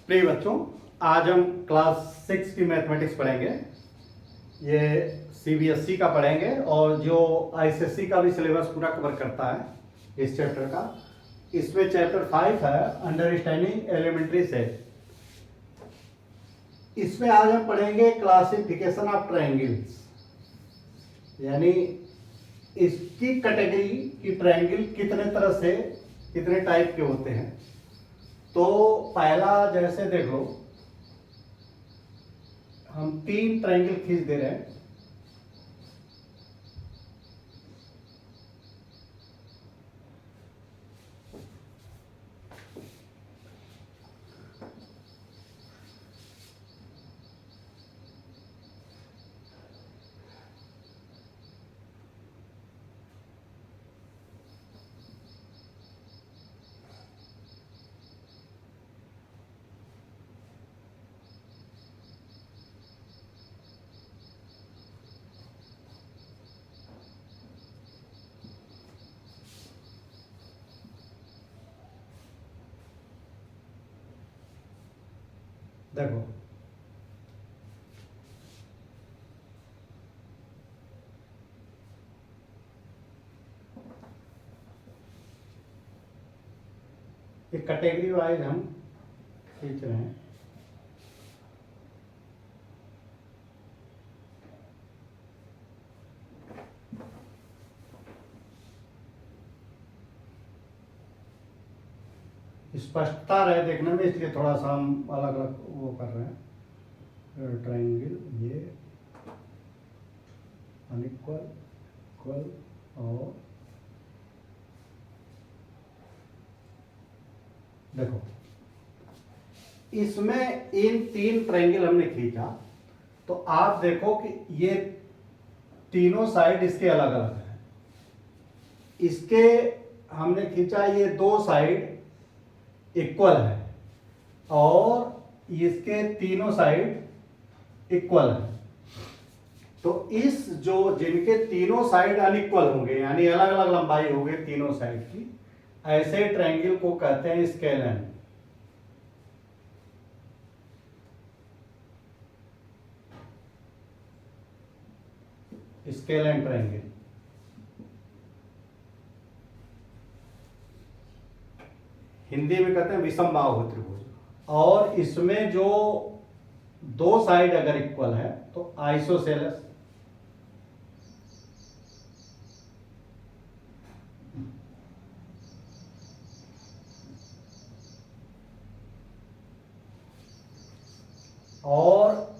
प्रिय बच्चों, आज हम क्लास 6 की मैथमेटिक्स पढ़ेंगे। ये सीबीएसई का पढ़ेंगे और जो आईसीएसई का भी सिलेबस पूरा कवर करता है इस चैप्टर का। इसमें चैप्टर 5 है अंडरस्टैंडिंग एलिमेंट्री सेट। इसमें आज हम पढ़ेंगे क्लासिफिकेशन ऑफ ट्रायंगल्स, यानी इसकी कैटेगरी कि ट्रायंगल कितने तरह से कितने टाइप के होते हैं। तो पहला जैसे देखो, हम 3 ट्रायंगल खींच दे रहे हैं। देखो, ये कैटेगरी वाइज हम खींच रहे हैं। स्पष्टता रहे देखने में, इसलिए थोड़ा सा हम अलग अलग वो कर रहे हैं। ट्रायंगल ये अनइक्वल, इक्वल और देखो, इसमें इन 3 ट्रायंगल हमने खींचा तो आप देखो कि ये तीनों साइड इसके अलग अलग हैं। इसके हमने खींचा, ये 2 साइड इक्वल है और इसके तीनों साइड इक्वल है। तो इस जो जिनके तीनों साइड अनइक्वल होंगे, यानी अलग अलग लंबाई होगी तीनों साइड की, ऐसे ट्रायंगल को कहते हैं स्केलन। स्केलन ट्रायंगल हिंदी में कहते हैं विषमबाहु त्रिभुज। और इसमें जो 2 साइड अगर इक्वल है तो आइसोसेलेस। और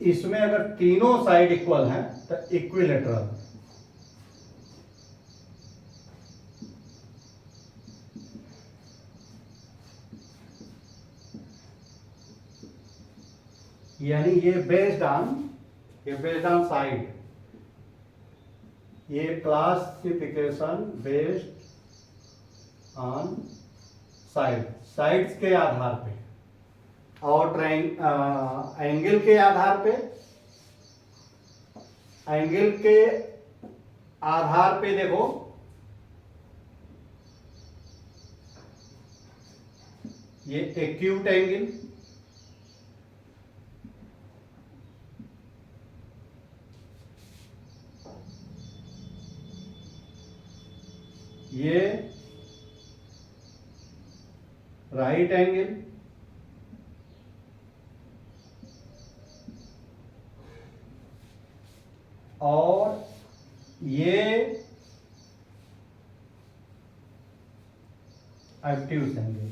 इसमें अगर तीनों साइड इक्वल हैं तो इक्विलेटरल। यानी ये बेस्ड ऑन साइड, ये क्लासिफिकेशन बेस्ड ऑन साइड्स के आधार पे और एंगल के आधार पे। एंगल के आधार पे देखो, ये एक्यूट एंगल, ये राइट एंगल, और ये ऑब्ट्यूज एंगल।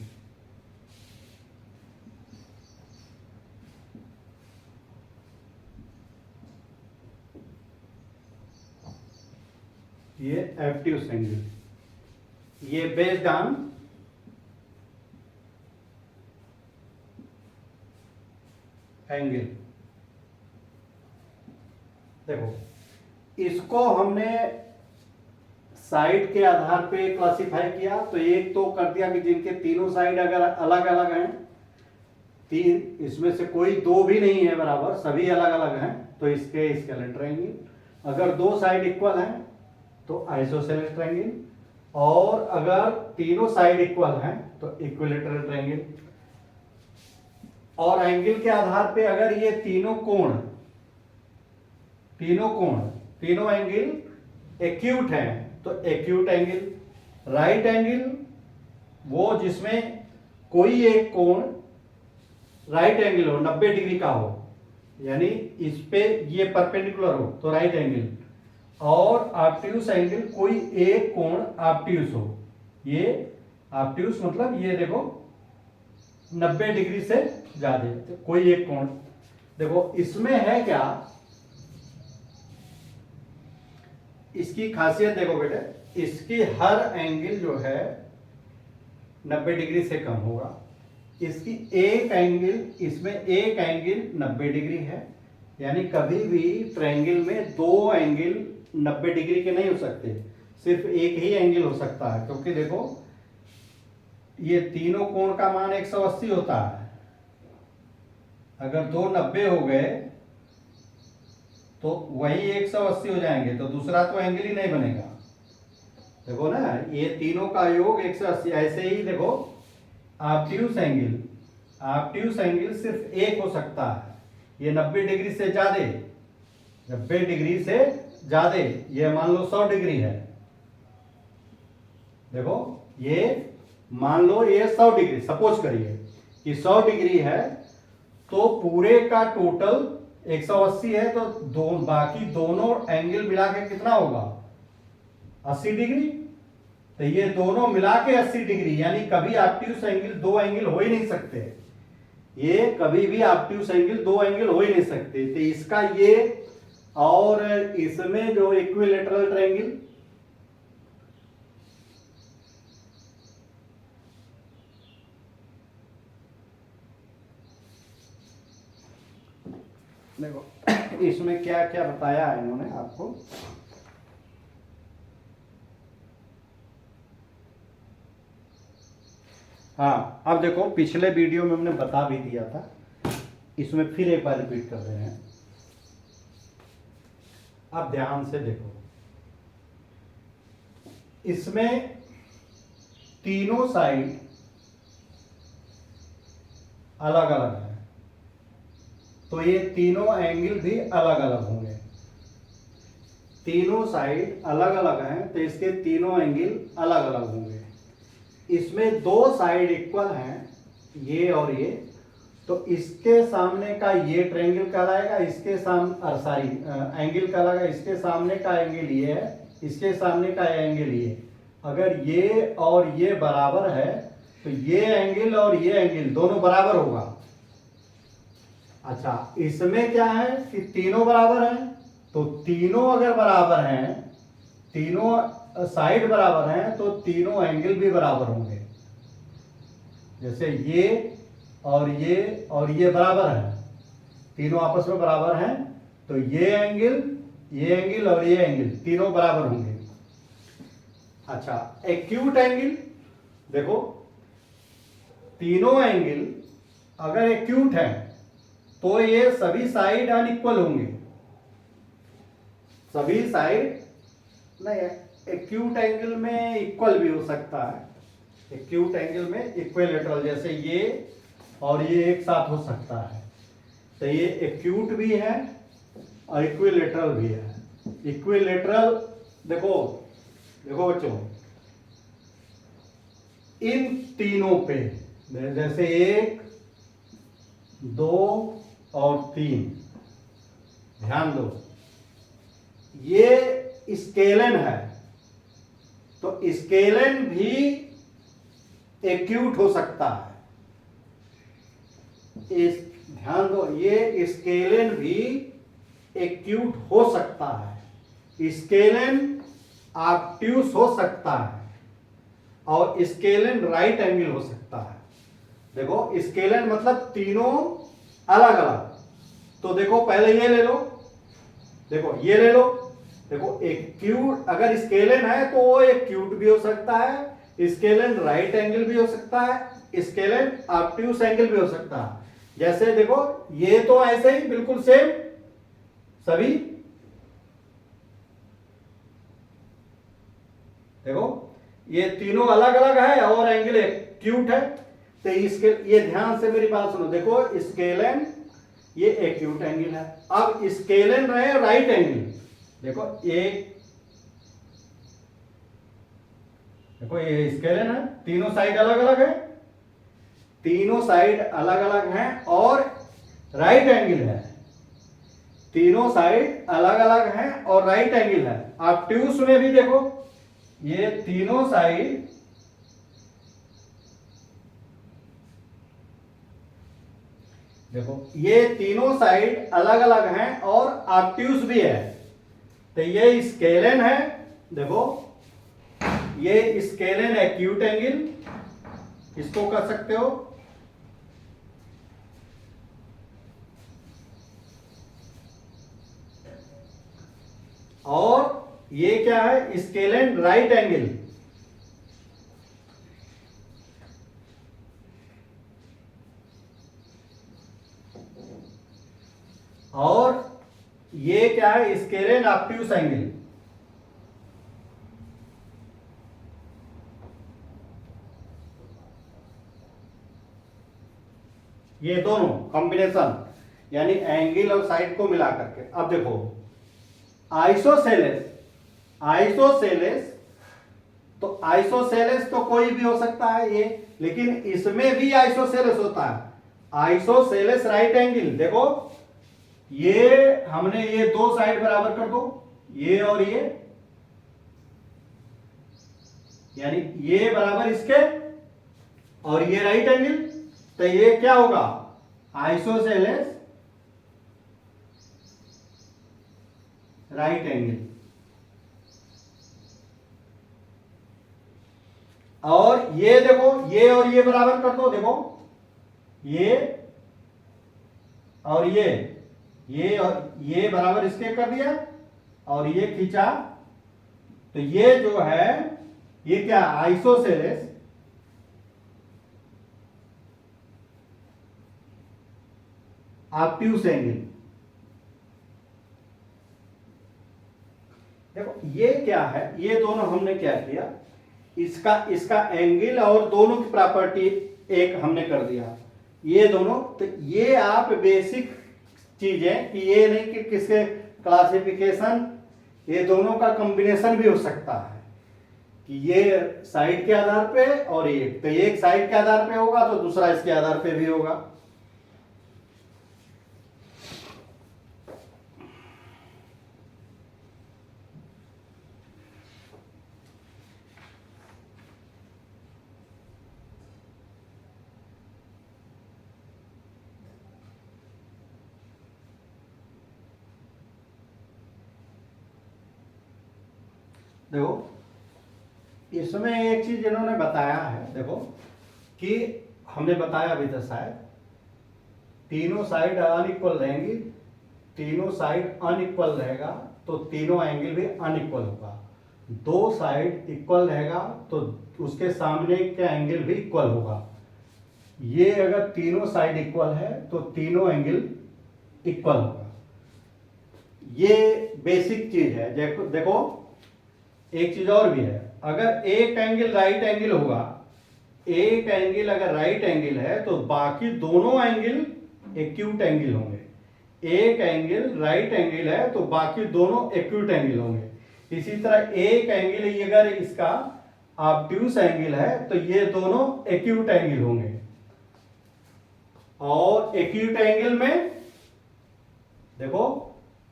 ये ऑब्ट्यूज एंगल, ये बेस्ड ऑन एंगल। देखो, इसको हमने साइड के आधार पे क्लासिफाई किया। तो एक तो कर दिया कि जिनके तीनों साइड अगर अलग अलग हैं, तीन इसमें से कोई 2 भी नहीं है बराबर, सभी अलग अलग हैं, तो इसके स्केलेन ट्रायंगल। अगर 2 साइड इक्वल हैं तो आइसोसेलेस ट्रायंगल, और अगर तीनों साइड इक्वल हैं तो इक्विलेटरल ट्रायंगल। और एंगल के आधार पे अगर ये तीनों एंगल एक्यूट हैं तो एक्यूट एंगल, राइट एंगल वो जिसमें कोई एक कोण राइट एंगल हो, 90 डिग्री का हो, यानी इस पे ये परपेंडिकुलर हो तो राइट एंगल, और ऑब्ट्यूस एंगल कोई एक कोण ऑब्ट्यूस हो, ये ऑब्ट्यूस मतलब ये देखो 90 डिग्री से ज्यादा, तो कोई एक कोण। देखो इसमें है क्या, इसकी खासियत देखो बेटे, इसकी हर एंगल जो है 90 डिग्री से कम होगा, इसकी एक एंगल, इसमें एक एंगल 90 डिग्री है, यानी कभी भी ट्रायंगल में दो एंगल 90 डिग्री के नहीं हो सकते, सिर्फ एक ही एंगल हो सकता है, क्योंकि देखो ये तीनों कोण का मान 180 होता है, अगर दो 90 हो गए तो वही 180 हो जाएंगे, तो दूसरा तो एंगल ही नहीं बनेगा। देखो ना, ये तीनों का योग 180। ऐसे ही देखो ऑब्ट्यूस एंगल सिर्फ एक हो सकता है, ये 90 डिग्री से ज्यादा, 90 डिग्री से ज्यादा, ये मान लो 100 डिग्री है, देखो ये मान लो ये 100 डिग्री, सपोज करिए कि 100 डिग्री है, तो पूरे का टोटल 180 है, तो बाकी दोनों एंगल मिला के कितना होगा, 80 डिग्री। तो ये दोनों मिला के 80 डिग्री, यानी कभी ऑब्ट्यूस एंगल दो एंगल हो ही नहीं सकते, ये कभी भी ऑब्ट्यूस एंगल दो एंगल हो ही नहीं सकते। तो इसका ये और इसमें जो इक्विलैटरल ट्रायंगल, देखो इसमें क्या क्या बताया है इन्होंने आपको, हाँ अब देखो पिछले वीडियो में हमने बता भी दिया था, इसमें फिर एक बार रिपीट कर रहे हैं। अब ध्यान से देखो, इसमें तीनों साइड अलग अलग है, तो ये तीनों एंगल भी अलग अलग होंगे, तीनों साइड अलग अलग हैं तो इसके तीनों एंगल अलग अलग होंगे। इसमें दो साइड इक्वल हैं, ये और ये, तो इसके सामने का ये ट्रायंगल कहलाएगा, इसके सामने सॉरी एंगल कहलाएगा, इसके सामने का एंगल ये है, इसके सामने का एंगल ये। अगर ये और ये बराबर है तो ये एंगल और ये एंगल दोनों बराबर होगा। अच्छा, इसमें क्या है कि तीनों बराबर हैं, तो तीनों अगर बराबर हैं, तीनों साइड बराबर हैं, तो तीनों एंगल भी बराबर होंगे। जैसे ये और ये बराबर हैं, तीनों आपस में बराबर हैं, तो ये एंगल और ये एंगल तीनों बराबर होंगे। अच्छा, एक्यूट एंगल देखो, तीनों एंगल अगर एक्यूट है तो ये सभी साइड अनइक्वल होंगे, सभी साइड नहीं, एक्यूट एंगल में इक्वल भी हो सकता है, एक्यूट एंगल में इक्विलैटरल, जैसे ये और ये एक साथ हो सकता है, तो ये एक्यूट भी है और इक्विलैटरल भी है। इक्विलैटरल देखो बच्चों, इन तीनों पे जैसे 1 2 और 3, ध्यान दो, ये स्केलन है, तो स्केलन भी एक्यूट हो सकता है, इस ध्यान दो, ये स्केलन भी एक्यूट हो सकता है, स्केलन ऑब्ट्यूस हो सकता है, और स्केलन राइट एंगल हो सकता है। देखो स्केलन मतलब तीनों अलग अलग, तो देखो पहले ये ले लो, देखो ये ले लो, देखो एक्यूट अगर स्केलन है तो वो एक्यूट भी हो सकता है, स्केलन राइट एंगल भी हो सकता है, स्केलन ऑब्ट्यूस एंगल भी हो सकता है। जैसे देखो ये तो ऐसे ही बिल्कुल सेम सभी, देखो ये तीनों अलग अलग है और एंगल एक्यूट है, तो इसके ये ध्यान से मेरी बात सुनो, देखो स्केलन ये एक्यूट एंगल है। अब स्केलन रहे राइट एंगल, देखो देखो ये स्केलन है, तीनों साइड अलग अलग है, तीनों साइड अलग अलग हैं और राइट एंगल है, तीनों साइड अलग अलग हैं और राइट एंगल है। ऑब्ट्यूस में भी देखो ये तीनों साइड देखो ये तीनों साइड अलग अलग हैं और ऑब्ट्यूस भी है। तो ये स्केलन है, देखो ये स्केलन एक्यूट एंगल इसको कर सकते हो, और ये क्या है स्केलन राइट एंगल। और ये क्या है स्केलन ऑब्ट्यूस एंगल। ये दोनों कॉम्बिनेशन यानी एंगल और साइड को मिला करके। अब देखो आइसोसेलेस, आइसोसेलेस तो आइसोसेलेस तो कोई भी हो सकता है ये, लेकिन इसमें भी आइसोसेलेस होता है। आइसोसेलेस राइट एंगल, देखो ये हमने ये दो साइड बराबर कर दो, ये और ये, यानी ये बराबर इसके और ये राइट एंगल, तो ये क्या होगा आइसोसेलेस राइट एंगल। और ये देखो ये और ये बराबर कर दो, देखो ये और ये और ये बराबर इसके कर दिया और ये खींचा, तो ये जो है ये क्या आइसोसेलेस ऑब्ट्यूस एंगल। देखो ये क्या है, ये दोनों हमने क्या किया, इसका एंगल और दोनों की प्रॉपर्टी एक हमने कर दिया, ये दोनों। तो ये आप बेसिक चीजें कि ये नहीं कि किसके क्लासिफिकेशन, ये दोनों का कॉम्बिनेशन भी हो सकता है कि ये साइड के आधार पे और एक, तो एक साइड के आधार पे होगा तो दूसरा इसके आधार पे भी होगा। देखो इसमें एक चीज इन्होंने बताया है, देखो कि हमने बताया अभी तक शायद तीनों साइड अनइक्वल रहेंगी, तीनों साइड अनइक्वल रहेगा तो तीनों एंगल भी अनइक्वल होगा। दो साइड इक्वल रहेगा तो उसके सामने का एंगल भी इक्वल होगा। ये अगर तीनों साइड इक्वल है तो तीनों एंगल इक्वल होगा। ये बेसिक चीज है। देखो एक चीज और भी है, अगर एक एंगल राइट एंगल होगा, एक एंगल अगर राइट एंगल है तो बाकी दोनों एंगल एक्यूट एंगल होंगे। एक एंगल राइट एंगल है तो बाकी दोनों एक्यूट एंगल होंगे। इसी तरह एक एंगल अगर इसका ऑब्ट्यूस एंगल है तो ये दोनों एक्यूट एंगल होंगे। और एक्यूट एंगल में देखो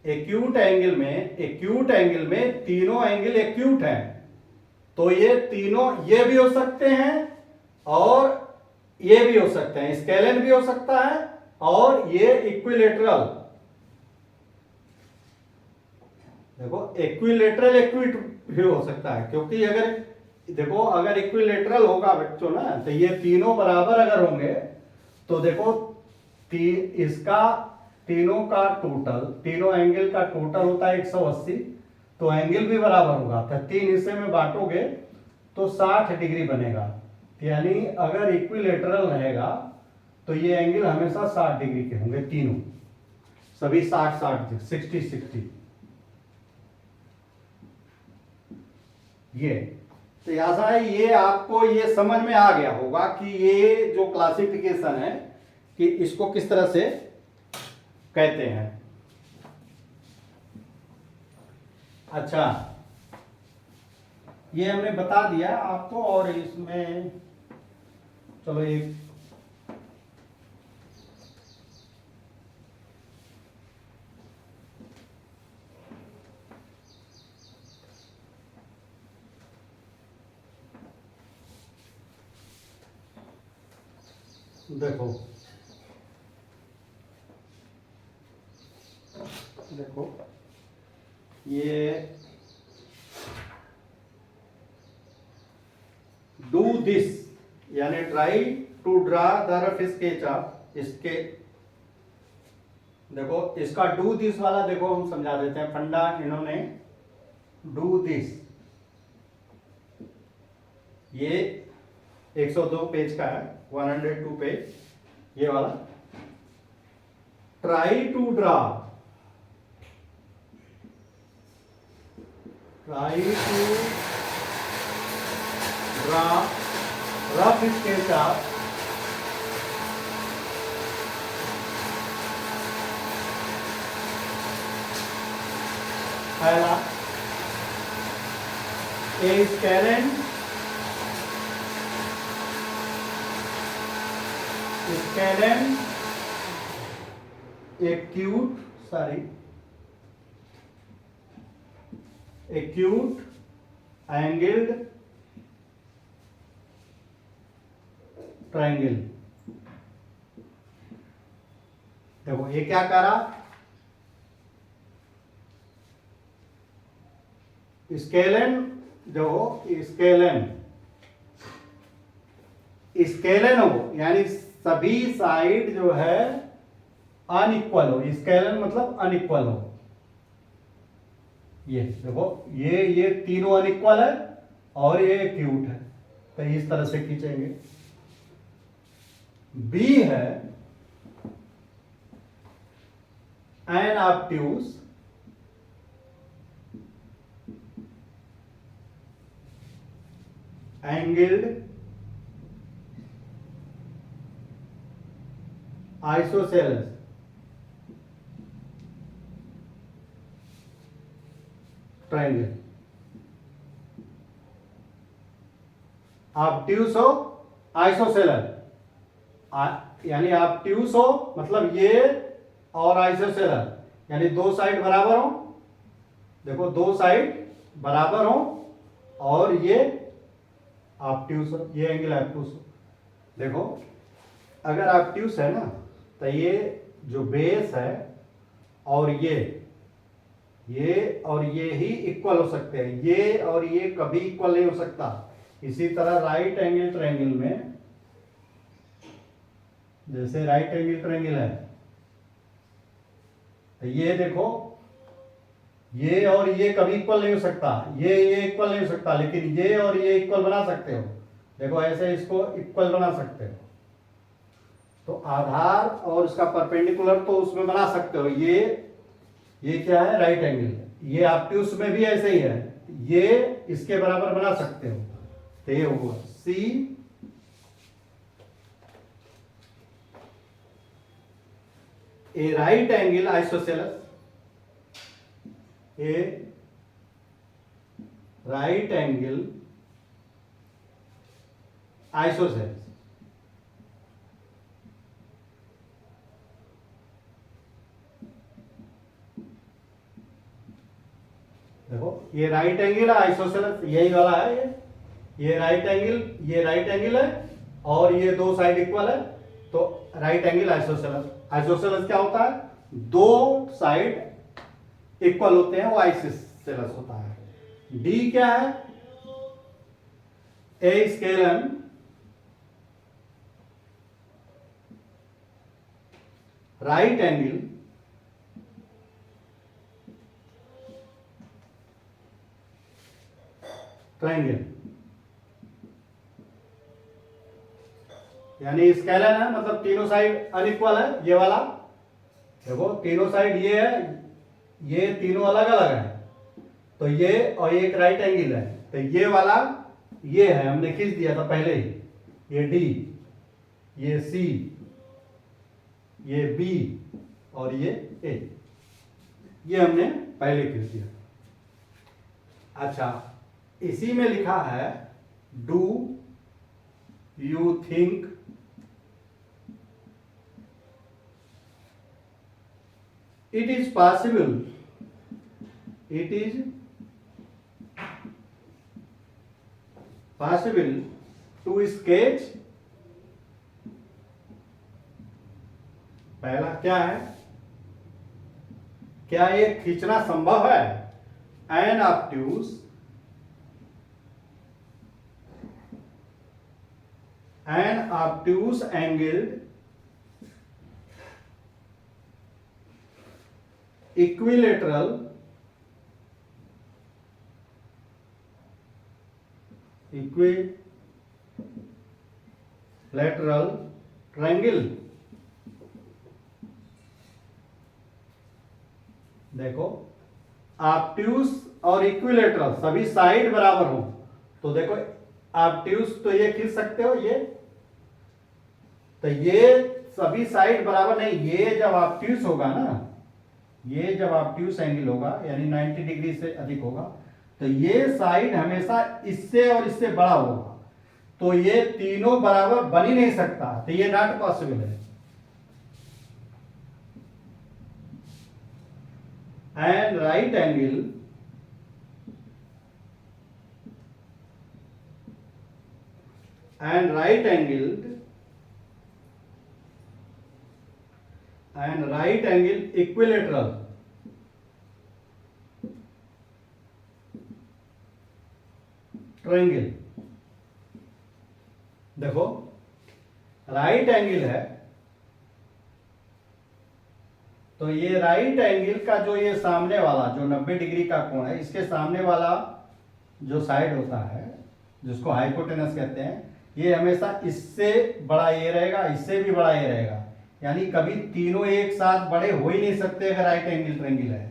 एक्यूट एंगल में तीनों एंगल एक्यूट हैं, तो ये तीनों ये भी हो सकते हैं और ये भी हो सकते हैं, स्केलन भी हो सकता है और ये इक्विलेटरल, देखो इक्विलेटरल एक्यूट भी हो सकता है। क्योंकि अगर देखो अगर इक्विलेटरल होगा बच्चों ना, तो ये तीनों बराबर अगर होंगे तो देखो इसका तीनों का टोटल, तीनों एंगल का टोटल होता है 180, तो एंगल भी बराबर होगा। तो तीन हिस्से में बांटोगे तो 60 डिग्री बनेगा। यानी अगर इक्विलेटरल रहेगा तो ये एंगल हमेशा 60 डिग्री के होंगे, तीनों सभी 60 60 ये तो ऐसा है, ये आपको ये समझ में आ गया होगा कि ये जो क्लासिफिकेशन है कि इसको किस तरह से कहते हैं। अच्छा, ये हमने बता दिया आपको। और इसमें चलो एक देखो देखो ये डू दिस यानी try to draw the rough sketch of इसके। देखो इसका डू दिस वाला देखो हम समझा देते हैं फंडा। इन्होंने डू दिस, ये 102 पेज का है, 102 पेज ये वाला। Try to draw, try to draw rough sketch of पहला a scalene acute angled triangle। देखो ये क्या करा, स्केलेन जो स्केलेन हो यानी सभी साइड जो है अनइक्वल हो। स्केलेन मतलब अनइक्वल हो। ये देखो ये तीनों अनइक्वल है और ये एक्यूट है, तो इस तरह से खींचेंगे। बी है an obtuse angled isosceles triangle. Obtuse हो आइसोसेलर, यानी ऑब्ट्यूज हो मतलब ये और आइसोसेलर यानी दो साइड बराबर हो। देखो दो साइड बराबर हो और ये ऑब्ट्यूज हो, ये एंगल ऑब्ट्यूज हो। देखो अगर ऑब्ट्यूज है ना तो ये जो बेस है और ये और ये ही इक्वल हो सकते हैं, ये और ये कभी इक्वल नहीं हो सकता। इसी तरह राइट एंगल ट्रायंगल में, जैसे राइट एंगल ट्रायंगल है तो ये देखो ये और ये कभी इक्वल नहीं हो सकता, ये इक्वल नहीं हो सकता, लेकिन ये और ये इक्वल बना सकते हो। देखो ऐसे इसको इक्वल बना सकते हो। तो आधार और इसका परपेंडिकुलर तो उसमें बना सकते हो। ये क्या है, राइट एंगल। ये ऑब्ट्यूज में भी ऐसे ही है, ये इसके बराबर बना सकते हो। तो ये होगा सी ए राइट एंगल आइसोसेलेस, ए राइट एंगल आइसोसेलेस। देखो ये राइट एंगल है आइसोसेलेस, यही वाला है। ये राइट एंगल है और ये दो साइड इक्वल है, तो राइट एंगल आइसोसेलेस। आइसोसेलेस क्या होता है, दो साइड इक्वल होते हैं, वो आइसोसेलेस होता है। डी क्या है, ए स्केलन राइट एंगल ट्रायंगल। यानी स्केलन है मतलब तीनों साइड अनइक्वल है। ये वाला देखो तीनों साइड ये है, ये तीनों अलग अलग है, तो ये और ये एक राइट एंगल है, तो ये वाला ये है, हमने खींच दिया था पहले ही, ये डी, ये सी, ये बी और ये ए, ये हमने पहले खींच दिया। अच्छा, इसी में लिखा है do you think it is possible to sketch, पहला क्या है, क्या ये खींचना संभव है, an obtuse angled equilateral triangle। देखो, ऑब्ट्यूस और इक्विलेटरल सभी साइड बराबर हो, तो देखो ऑब्ट्यूस तो ये खींच सकते हो, ये तो ये सभी साइड बराबर नहीं, ये जब ऑब्ट्यूस होगा ना, ये जब ऑब्ट्यूस एंगल होगा यानी 90 डिग्री से अधिक होगा, तो ये साइड हमेशा इससे और इससे बड़ा होगा, तो ये तीनों बराबर बन ही नहीं सकता, तो ये नॉट पॉसिबल है। And right angle equilateral triangle. देखो, राइट एंगल है, तो ये राइट एंगल का जो ये सामने वाला जो 90 डिग्री का कोण है, इसके सामने वाला जो साइड होता है जिसको हाइपोटेनस कहते हैं, ये हमेशा इससे बड़ा ये रहेगा, इससे भी बड़ा ये रहेगा, यानी कभी तीनों एक साथ बड़े हो ही नहीं सकते अगर राइट एंगल ट्रायंगल है,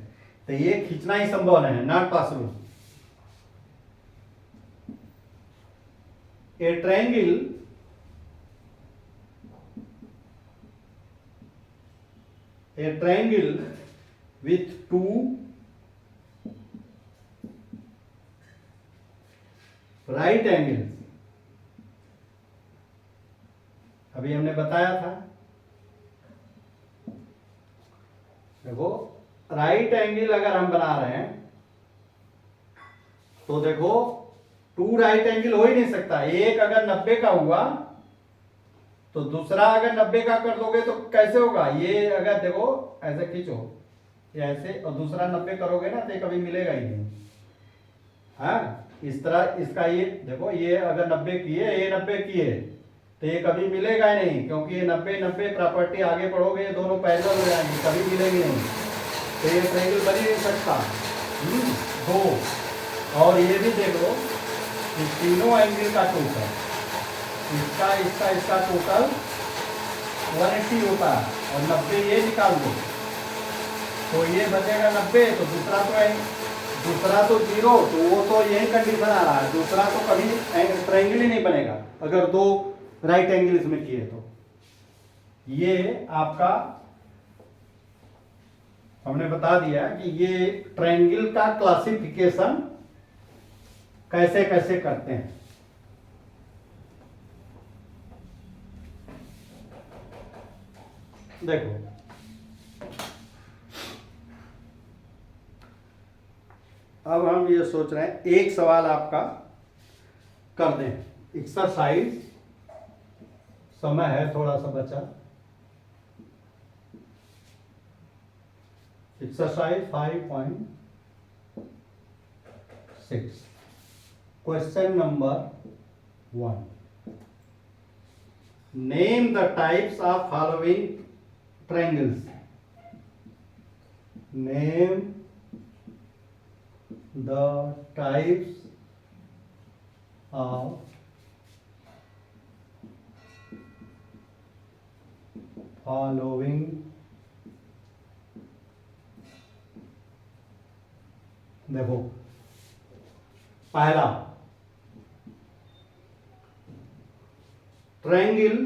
तो ये खींचना ही संभव नहीं है, not possible. A triangle with two right angles, अभी हमने बताया था। देखो, राइट एंगल अगर हम बना रहे हैं तो देखो, टू राइट एंगल हो ही नहीं सकता, एक अगर 90 का हुआ तो दूसरा अगर 90 का कर दोगे तो कैसे होगा, ये अगर देखो ऐसे खींचो, ये ऐसे, और दूसरा 90 करोगे ना तो ये कभी मिलेगा ही नहीं। हाँ, इस तरह इसका ये देखो, ये अगर 90 किए, ये 90 किए, तो ये कभी मिलेगा ही नहीं, क्योंकि ये 90-90 प्रॉपर्टी आगे पढ़ोगे ये दोनों पैरेलल हो जाएंगे, कभी मिलेंगे नहीं, तो ये ट्रायंगल बन ही नहीं सकता। दो, और ये भी देखो, इस तीनों एंगल का टोटल, इसका टोटल 180 होता है, और 90 ये निकाल दो तो ये बचेगा 90, तो दूसरा तो 0, तो वो तो यही कंडीशन आ रहा है, दूसरा तो कभी ट्रायंगल ही नहीं बनेगा अगर दो राइट एंगल इसमें किए तो। ये आपका हमने बता दिया कि ये ट्रायंगल का क्लासिफिकेशन कैसे कैसे करते हैं। देखो, अब हम ये सोच रहे हैं एक सवाल आपका कर दें, एक्सरसाइज, समय है थोड़ा सा बचा, exercise 5.6, question number 1, name the types of following triangles, name the types of following देखो, पहला triangle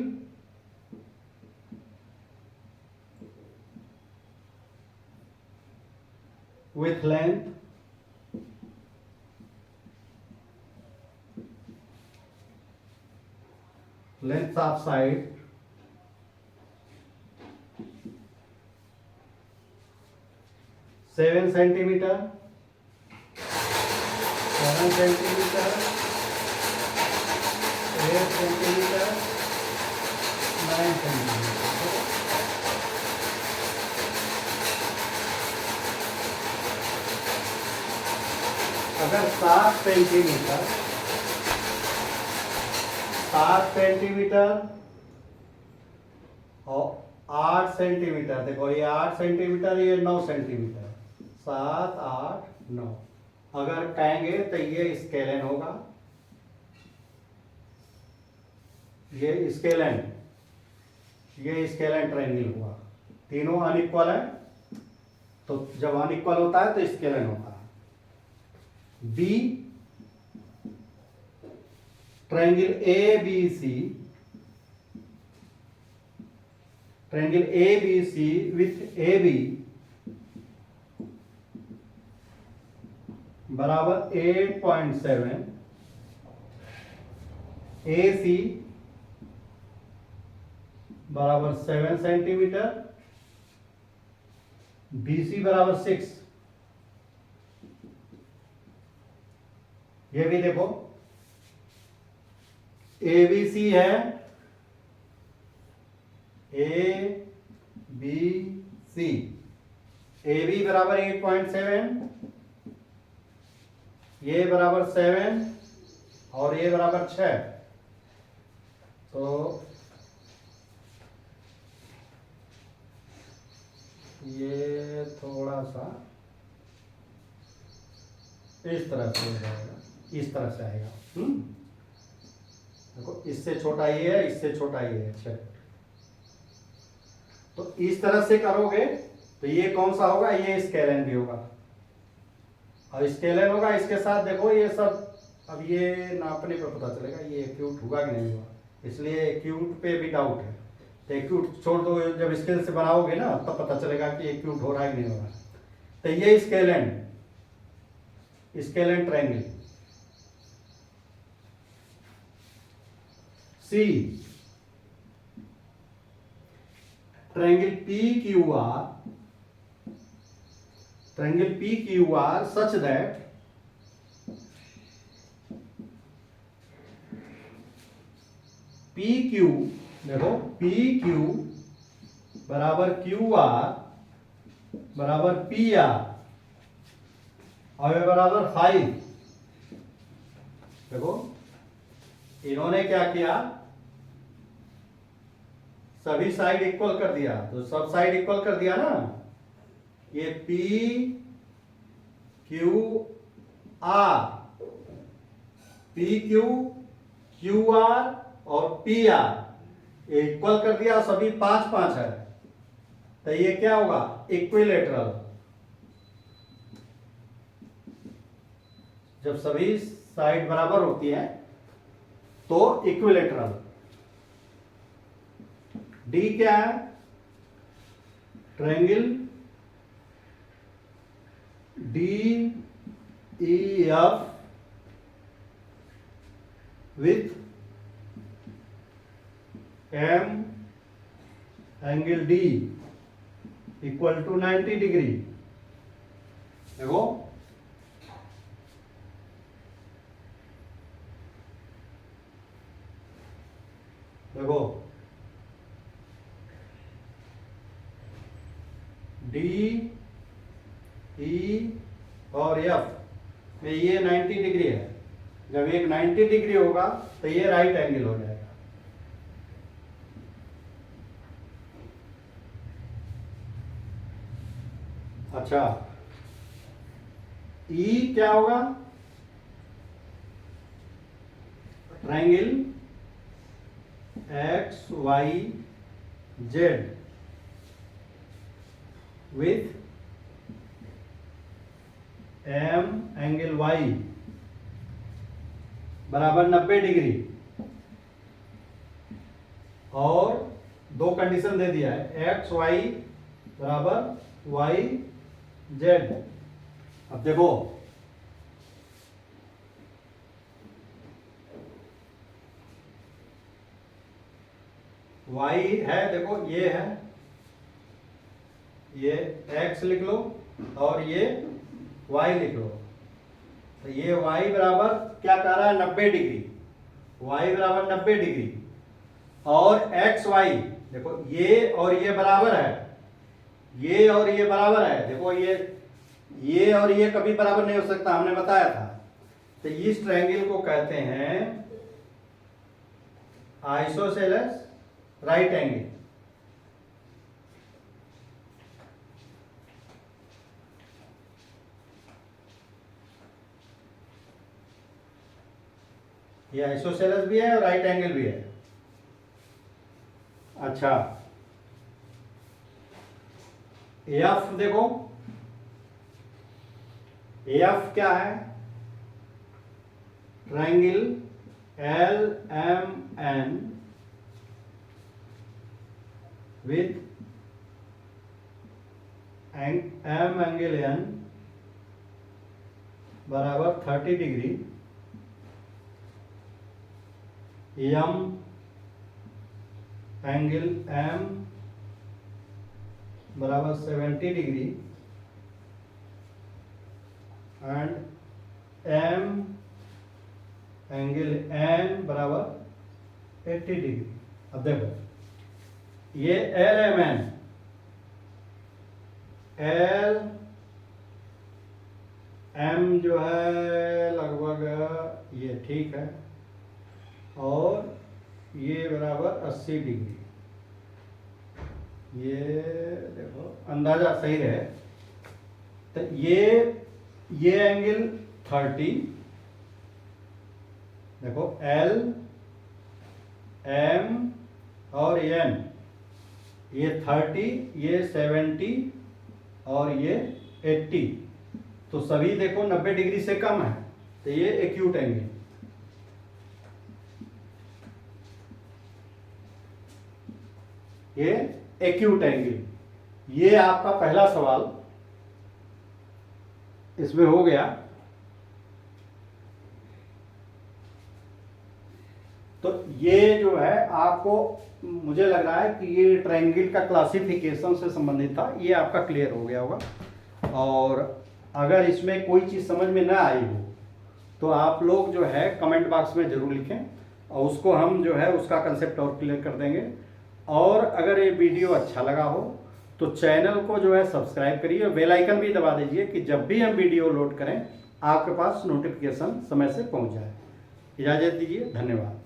with length of side 7 centimeter, 7 centimeter, 8 centimeter, 9 centimeter. अगर 7 सेंटीमीटर और 8 सेंटीमीटर, देखो ये 8 सेंटीमीटर, ये 9 सेंटीमीटर, 7 8 9, अगर कहेंगे तो ये स्केलन होगा, ये स्केलन ट्रायंगल हुआ। तीनों अनइक्वल है, तो जब अनइक्वल होता है तो स्केलन होता है। B triangle A B C with A B बराबर 8.7, ए सी बराबर 7 सेंटीमीटर, बी सी बराबर 6। ये भी देखो ए बी सी है, ए बी सी, ए बी बराबर 8.7, ये बराबर 7 और ये बराबर 6, तो ये थोड़ा सा इस तरह से हो जाएगा, इस तरह से आएगा। देखो इससे छोटा ये है, इससे छोटा ये है 6, तो इस तरह से करोगे तो ये कौन सा होगा, ये स्केलन भी होगा, और स्केलन होगा इसके साथ। देखो ये सब अब ये नापने पर पता चलेगा ये एक्यूट होगा कि नहीं हुआ, इसलिए एक्यूट पे भी डाउट है, तो एक्यूट छोड़ दो, जब स्केल से बनाओगे ना तब पता चलेगा कि एक्यूट हो रहा है कि नहीं हो रहा है। तो ये scalene triangle. C triangle P Q R such that P Q, देखो पी क्यू बराबर क्यू आर बराबर पी आर और बराबर 5। देखो इन्होंने क्या किया, सभी साइड इक्वल कर दिया, तो सब साइड इक्वल कर दिया ना, ये P Q R, P Q Q R और P R ये इक्वल कर दिया, सभी 5 5 है, तो ये क्या होगा, इक्विलेटरल। जब सभी साइड बराबर होती है तो इक्विलेटरल। डी क्या है, triangle D E F with m angle D equal to 90 degree. देखो देखो डी ई और एफ में ये 90 डिग्री है, जब एक 90 डिग्री होगा तो ये राइट एंगल हो जाएगा। अच्छा ई क्या होगा, triangle X Y Z with m angle Y बराबर 90 डिग्री। और दो कंडीशन दे दिया है, एक्स वाई बराबर वाई जेड। अब देखो y है, देखो ये है, ये x लिख लो और ये y लिख लो। तो ये y बराबर क्या कह रहा है, 90 डिग्री, y बराबर 90 डिग्री। और एक्स वाई देखो ये और ये बराबर है, ये और ये बराबर है। देखो ये और ये कभी बराबर नहीं हो सकता, हमने बताया था। तो इस ट्रायंगल को कहते हैं आइसोसेलेस राइट एंगल। ये आइसोसेलेस भी है और राइट एंगल भी है। अच्छा एफ देखो, एफ क्या है, triangle L M N with m angle N बराबर 30 डिग्री, एम एंगल एम बराबर 70 degree and m angle N बराबर 80 डिग्री। अब देखो ये L M N, L M जो है लगभग ये ठीक है, और ये बराबर 80 डिग्री। ये देखो अंदाजा सही रहे तो ये एंगल 30, देखो एल एम और एन, ये 30, ये 70 और ये 80, तो सभी देखो 90 डिग्री से कम है, तो ये एक्यूट एंगल। ये एक्यूट एंगल। ये आपका पहला सवाल इसमें हो गया। तो ये जो है आपको, मुझे लग रहा है कि ये ट्रायंगल का क्लासिफिकेशन से संबंधित था, ये आपका क्लियर हो गया होगा। और अगर इसमें कोई चीज़ समझ में ना आई हो तो आप लोग जो है कमेंट बॉक्स में ज़रूर लिखें, और उसको हम जो है उसका कंसेप्ट और क्लियर कर देंगे। और अगर ये वीडियो अच्छा लगा हो तो चैनल को जो है सब्सक्राइब करिए और बेल आइकन भी दबा दीजिए कि जब भी हम वीडियो लोड करें आपके पास नोटिफिकेशन समय से पहुंच जाए। इजाज़त दीजिए, धन्यवाद।